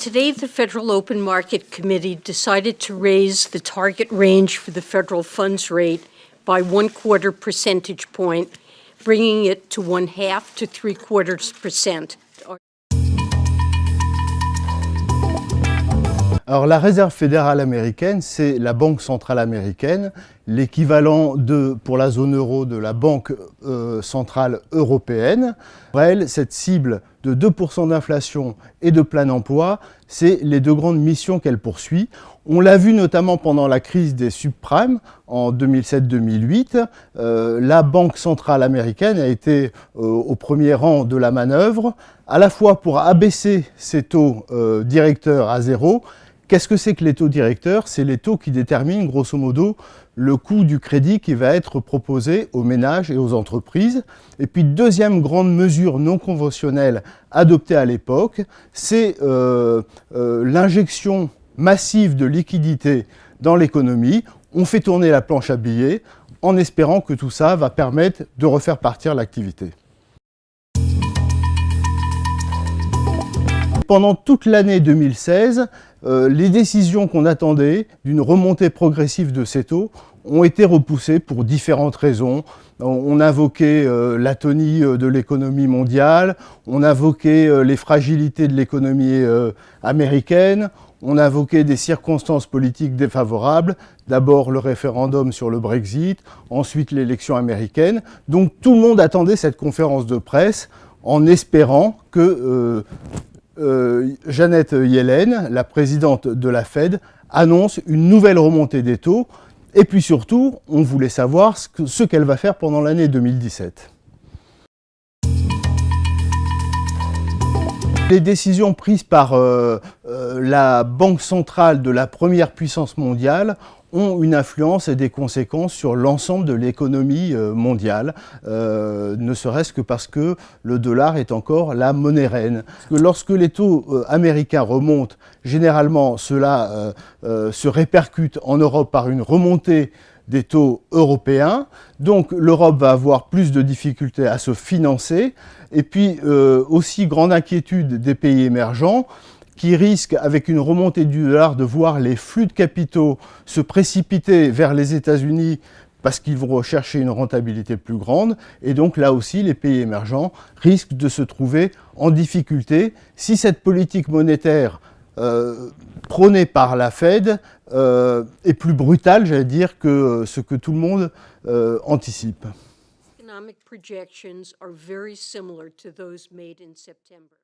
Today, the Federal Open Market Committee decided to raise the target range for the federal funds rate by 1/4 percentage point, bringing it to 1/2 to 3/4%. Alors la Réserve fédérale américaine, c'est la Banque centrale américaine, l'équivalent pour la zone euro de la Banque centrale européenne. Pour elle, cette cible de 2% d'inflation et de plein emploi, c'est les deux grandes missions qu'elle poursuit. On l'a vu notamment pendant la crise des subprimes en 2007-2008. La Banque centrale américaine a été au premier rang de la manœuvre, à la fois pour abaisser ses taux directeurs à zéro. Qu'est-ce que c'est que les taux directeurs? C'est les taux qui déterminent grosso modo le coût du crédit qui va être proposé aux ménages et aux entreprises. Et puis deuxième grande mesure non conventionnelle adoptée à l'époque, c'est l'injection massive de liquidités dans l'économie. On fait tourner la planche à billets en espérant que tout ça va permettre de refaire partir l'activité. Pendant toute l'année 2016, les décisions qu'on attendait d'une remontée progressive de ces taux ont été repoussées pour différentes raisons. On invoquait l'atonie de l'économie mondiale, on invoquait les fragilités de l'économie américaine, on invoquait des circonstances politiques défavorables, d'abord le référendum sur le Brexit, ensuite l'élection américaine. Donc tout le monde attendait cette conférence de presse en espérant que Janet Yellen, la présidente de la Fed, annonce une nouvelle remontée des taux. Et puis surtout, on voulait savoir ce qu'elle va faire pendant l'année 2017. Les décisions prises par la Banque centrale de la première puissance mondiale ont une influence et des conséquences sur l'ensemble de l'économie mondiale, ne serait-ce que parce que le dollar est encore la monnaie reine. Lorsque les taux américains remontent, généralement cela se répercute en Europe par une remontée des taux européens, donc l'Europe va avoir plus de difficultés à se financer, et puis aussi grande inquiétude des pays émergents, qui risquent, avec une remontée du dollar, de voir les flux de capitaux se précipiter vers les États-Unis parce qu'ils vont rechercher une rentabilité plus grande. Et donc là aussi, les pays émergents risquent de se trouver en difficulté si cette politique monétaire prônée par la Fed est plus brutale, j'allais dire, que ce que tout le monde anticipe. Economic projections are very similar to those made in September.